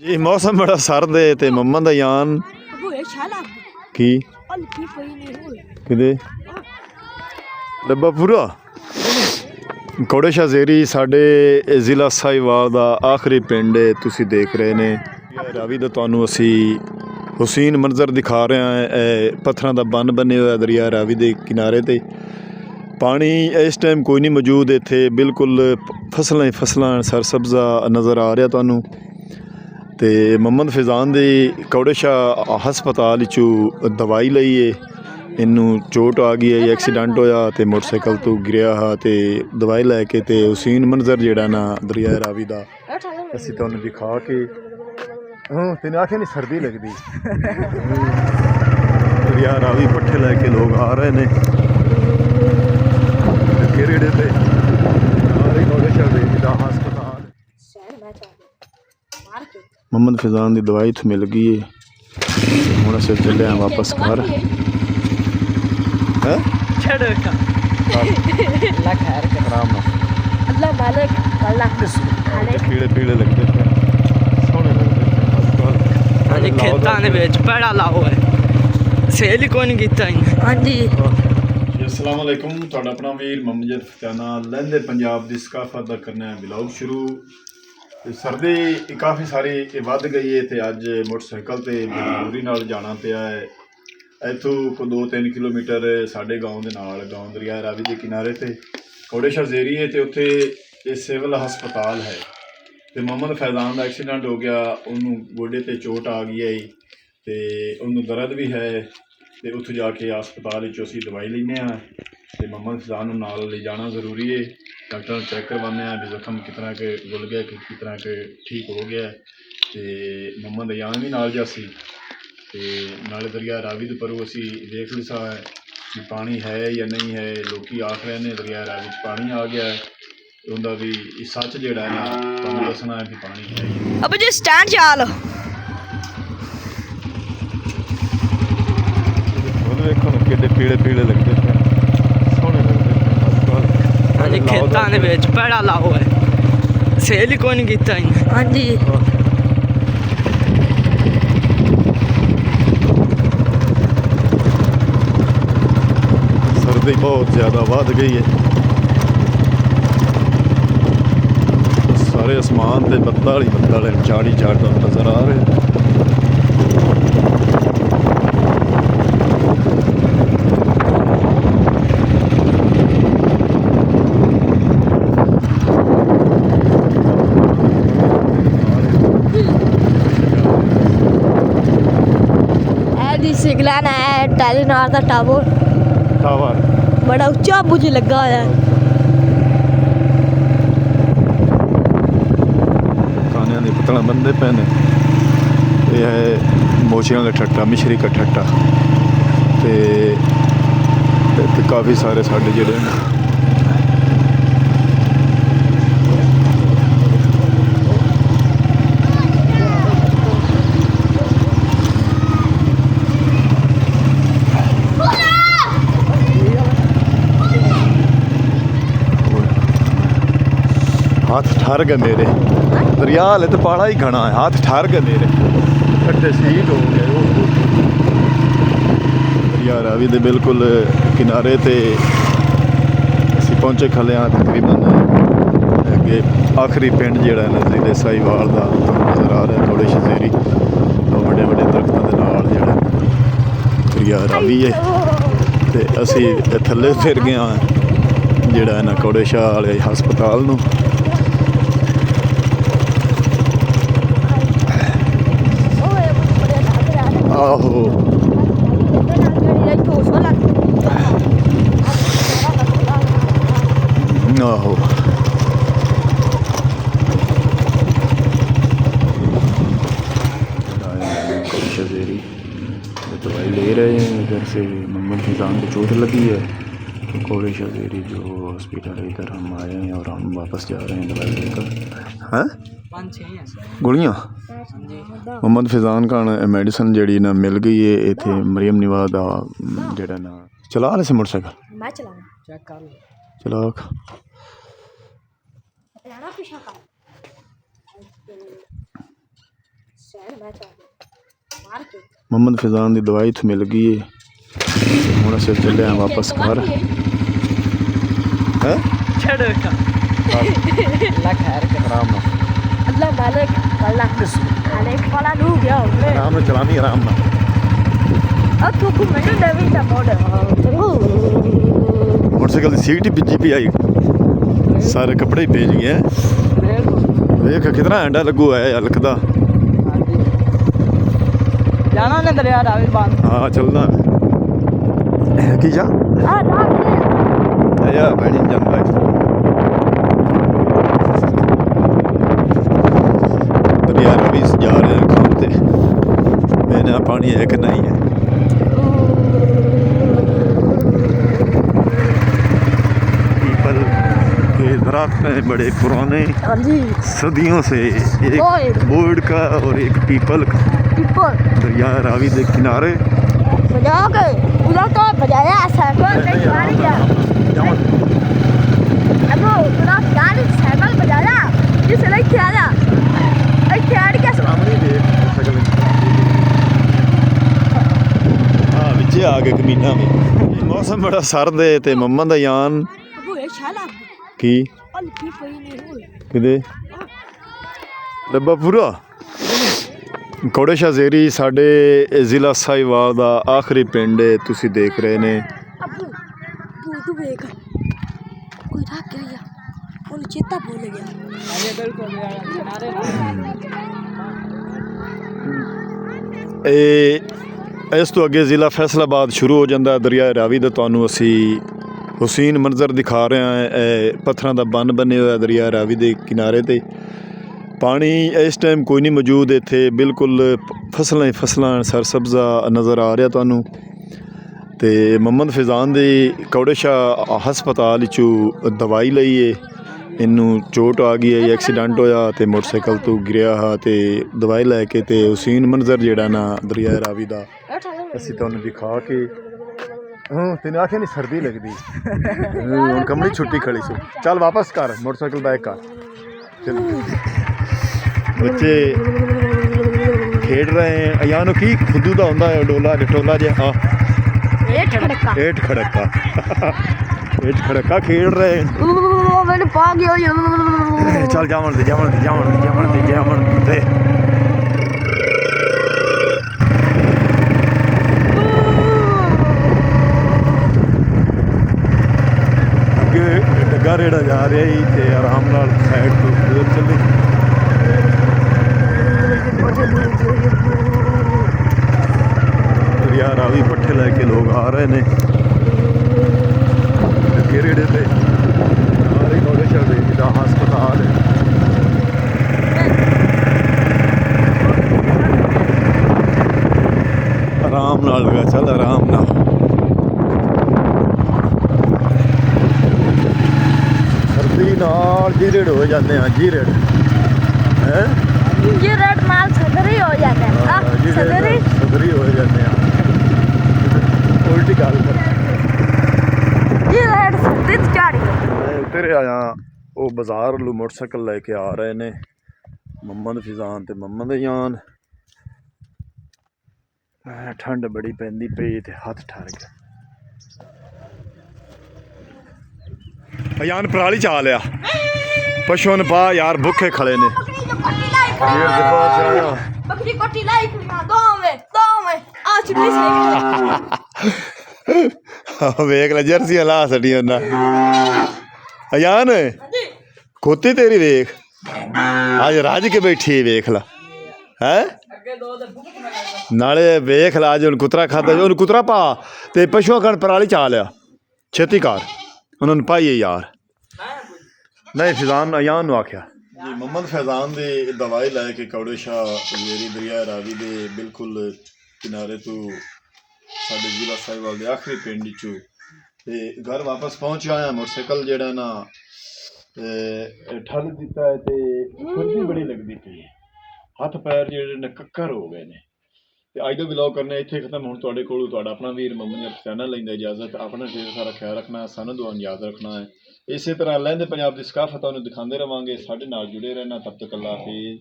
जी मौसम बड़ा सर्द है ते मम्मा दा यान की किदे डब्बा पूरा कौड़े शाह ज़ेरी साडे ज़िला साहिवाल दा आखिरी पिंड है तुसी देख रहे ने रावी दा तुहानू असी हुसीन मंजर दिखा रहे हैं पत्थरां दा बन बने हुआ दरिया रावी दे किनारे ते पानी इस टाइम कोई नहीं मौजूद इत्थे बिल्कुल फसलां सरसब्जा नज़र आ रहा तुहानू ते मोहम्मद फैज़ान दी कौड़े शाह हस्पताल चू दवाई लई है इनू चोट आ गई है एक्सीडेंट होया ते मोटरसाइकिल तो गिरया हा ते दवाई लैके ते हुसीन मंजर जेड़ा ना दरिया रावी दा असी तुहानू दिखा के तेन आखे नहीं सर्दी लगती दरिया रावी पट्ठे लैके लोग आ रहे ने केरेड़े ते कौड़े शाह दा हस्पताल मोहम्मद फैज़ान की दवाई तो मिल गई है हूँ अस चले वापस घर कीड़े पीड़े लगते सोहने लगते खेतों पेड़ा लाओ है सेल ही कोई नहीं किया हाँ जी अस्सलाम वालेकुम तुहाडा अपना वीर मोहम्मद फतेहाना लहंदे पंजाब की सकाफत का करना है ब्लॉग शुरू सर्दी काफ़ी सारी वध गई है तो अज मोटरसाइकिल तो मजबूरी नाल जाना पिया है इतों को 2-3 किलोमीटर साढ़े गाँव के नाल गाँव दरिया रावी के किनारे ते कौड़े शाह ज़ेरी है तो उत्थे सिविल हस्पताल है तो मोहम्मद फैज़ान का एक्सीडेंट हो गया उन्होंने गोडे ते चोट आ गई है तो उन्होंने दर्द भी है तो उत्थे जाके हस्पताल असी दवाई लेने तो मोहम्मद फैज़ान नाल ले जाना जरूरी है डॉक्टर चेक करवाने भी जख्म कितना के गुल गया कि कितना के ठीक हो गया तो मोहम्मद यान भी नाल जासी तो नाले दरिया रावी के परों असी देख लिसा है कि पानी है या नहीं है लोग आख रहे हैं दरिया रावी पानी आ गया है उनका भी सच जोड़ा है ना तुहानू दसना है कि पानी है अब जी स्टैंड चाल देखो किड्डे पीड़े पीड़े लगते पे सोहने लगते खेतों पेड़ा लाओ है सेल ही कोई नहीं किया हाँ जी सर्दी बहुत ज़्यादा बढ़ गई है सारे आसमान से बदल ही बदल चाड़ी चाड़ता नज़र आ रहे सिगलैन है टेलीनॉर का टावर बड़ा उच्चा मुझे लगा है खाने के पतला बंदे पे ने यह है मोचियां का ठट्टा मिश्री का ठट्टा ते काफ़ी सारे साढ़े जेड़े हाथ ठार गए मेरे दरिया हाले तो बड़ा ही घना है हाथ ठार गए मेरे कट्टे शहीद हो गए दरिया रावी दे बिल्कुल किनारे ते असी पहुंचे खले हाँ तकरीबन अगे आखिरी पिंड जेड़ा है ज़िले साहिवाल का नज़र आ रहा है कौड़े शाह ज़ेरी बड़े बड़े दरख्तों के नाल जेड़ा दरिया रावी है ते असी थल्ले फिर गए हाँ जेड़ा है ना कौड़े शाह वाले हस्पताल नूं आहो आहो दवाई ले रहे हैं इधर से मोहम्मद फैज़ान को चोट लगी है तो कौड़े शाह ज़ेरी जो हॉस्पिटल है इधर हम आए हैं और हम वापस जा रहे हैं दवाई लेकर हैं गोलियाँ मोहम्मद फैज़ान का मेडिसिन जी ना मिल गई है इतने मरियम निवाज का जड़ा ना चला ले से मोटरसाइकिल मैं चलाऊं चेक कर लो चला ਮੁਹੰਮਦ ਫੈਜ਼ਾਨ ਦੀ ਦਵਾਈ ਇੱਥੇ ਮਿਲ ਗਈ ਹੈ ਹੁਣ ਅਸੀਂ ਚੱਲੇ ਹਾਂ ਵਾਪਸ ਘਰ ਹੈ ਛੱਡ ਅੱਲਾ ਖੈਰ ਕਰ ਆਰਾਮ ਨਾਲ ਅੱਲਾ ਮਾलिक ਅੱਲਾ ਮਾलिक ਵਾਲਾ ਨੂੰ ਗਿਆ ਹੋਵੇ ਆਰਾਮ ਨਾਲ ਚਲਾਣੀ ਆਰਾਮ ਨਾਲ ਆ ਤੂੰ ਮੈਨੂੰ ਨਵੀਂ ਦਾ ਮੋੜ ਮੋਟਰਸਾਈਕਲ ਦੀ ਸੀਟ ਹੀ ਭਿੱਜੀ ਪਈ ਆਈ ਸਾਰੇ ਕੱਪੜੇ ਹੀ ਭੇਜ ਗਏ ਹੈ ਵੇਖ ਕਿਤਨਾ ਐਂਡਾ ਲੱਗੂ ਹੈ ਹਲਕਦਾ ਜਾਣਾ ਨੇ ਦਰਿਆ ਰਾਵੀ ਬਾਂਧ ਹਾਂ ਚੱਲਦਾ ਕੀ ਜਾ ਆ ਰਾਵੀ ਆਇਆ ਬਣੀ ਜਾਂਦਾ ਦਰਿਆ ਰਾਵੀ ਜਾ ਰਹੇ ਹਾਂ ਕੰਮ ਤੇ ਮੈਨੇ ਪਾਣੀ ਹੈ ਕਿ ਨਹੀਂ है पीपल के दरख्त हैं बड़े पुराने सदियों से एक बोर्ड का और एक पीपल का दरिया रावी के किनारे बजा के पूरा तो बजाया साइकिल नहीं मार गया अब पूरा गाड़ी साइकिल बजाया जिस लेके आया खैर के सामने देख सकल हां विचे आ गए कमीना में मौसम बड़ा सर्द है ते मम्मा दा यान अबू ये शाला की अल्फी पई नहीं होए किदे डब्बा पूरा ਕੌੜੇ ਸ਼ਾਹ ਜ਼ੇਰੀ ਸਾਡੇ ਜ਼ਿਲ੍ਹਾ ਸਾਹੀਵਾਲ ਦਾ ਆਖਰੀ ਪਿੰਡ ਹੈ ਤੁਸੀਂ ਦੇਖ ਰਹੇ ਨੇ ਅਬੂ ਤੂੰ ਵੇਖ ਕੋਈ ਰੱਖ ਗਿਆ ਉਹਨੂੰ ਚੇਤਾ ਭੁੱਲ ਗਿਆ ਅਜੇ ਬਿਲਕੁਲ ਕਿਨਾਰੇ ਇਸ ਤੋਂ ਅੱਗੇ ਜ਼ਿਲ੍ਹਾ ਫੈਸਲਾਬਾਦ ਸ਼ੁਰੂ ਹੋ ਜਾਂਦਾ ਦਰਿਆ ਰਾਵੀ ਦਾ ਤੁਹਾਨੂੰ ਅਸੀਂ ਹੁਸੈਨ ਮੰਜ਼ਰ ਦਿਖਾ ਰਹੇ ਹਾਂ ਇਹ ਪੱਥਰਾਂ ਦਾ ਬੰਨ ਬਣਿਆ ਹੋਇਆ ਦਰਿਆ ਰਾਵੀ ਦੇ ਕਿਨਾਰੇ ਤੇ पानी इस टाइम कोई नहीं मौजूद इत्थे बिल्कुल फसलां ही फसलां सरसब्जा नज़र आ रहा तुहानू ते मुहम्मद फैज़ान दी कौड़े शाह हस्पताल चू दवाई लई है इनू चोट आ गई है एक्सीडेंट होया ते मोटरसाइकिल तो गिरिया हा ते दवाई लैके ते हुसैन मंजर जेड़ा ना दरिया रावी दा असीं तुहानू दिखा के हाँ तेन आखे नहीं सर्दी लगदी हुण कमली छुट्टी खड़ी सी चल वापस कर मोटरसाइकिल बैक कर चल बच्चे खेड रहे हैं अयानो की खुदू का होंदा है डोला टोला जिहा हेठ खड़का हेठ खड़का खेड रहे हैं मैंने पा गया चल जावन दे अगे डगा रेड़ा जा रहा ही ते आराम नाल साइड तो चले दरिया रावी पट्ठे लैके लोग आ रहे ने रेड़े पे कौड़े शाह ज़ेरी दा हस्पताल है आराम नाल लगा चल आराम नाल सर्दी नाल जीरेड़ हो जाते हैं जीरेड़ है ये रेड माल सदरी हो जाता है सदरी हो जाते हैं उल्टी गल कर ये रेड सदरी चाड़ी मैं उतरे आया वो बाजार लू मोटरसाइकिल लेके आ रहे ने मुहम्मद फैज़ान ते मुहम्मद यान ठंड बड़ी पैंदी पई ते हथ ठर गया यान पराली चा लिया पशुओं ने पा यार भुखे खड़े ने बकरी कोटी लाई गांव में आ छुट्टी से वेख ले जर्सियां ला छड़ियां ना अयान खोती तेरी वेख आज राज के बैठी है वेख ला है नाले वेख ला आज कुतरा खाता जो कुतरा पा ते पशुओं कण पराली चा लिया छेती कार उन्होंने पाई है यार नहीं फैज़ान अयान आख्या जी मुहम्मद फैज़ान दे दवाई लैके कौड़े शाह ज़ेरी दरिया रावी दे बिल्कुल किनारे तो साडे जिला साहिवाल दे आखिरी पिंड चू ते घर वापस पहुँच आया मोटरसाइकिल जेड़ा ना ठल दिता है ते सर्दी बड़ी लगती पई हथ पैर जेड़े ने कक्कर हो गए ने ते अज दा व्लॉग करना इत्थे खत्म हुण तुहाडे कोल तुहाडा अपना वीर मुहम्मद फैज़ान लैंदा इजाजत अपना ढेर सारा ख्याल रखना सानू दुआ याद रखना है इसे तरह लहंदे पंजाब की सकाफत तुहानू दिखाते रहांगे साडे नाल जुड़े रहना तब तक अल्लाह हाफिज़।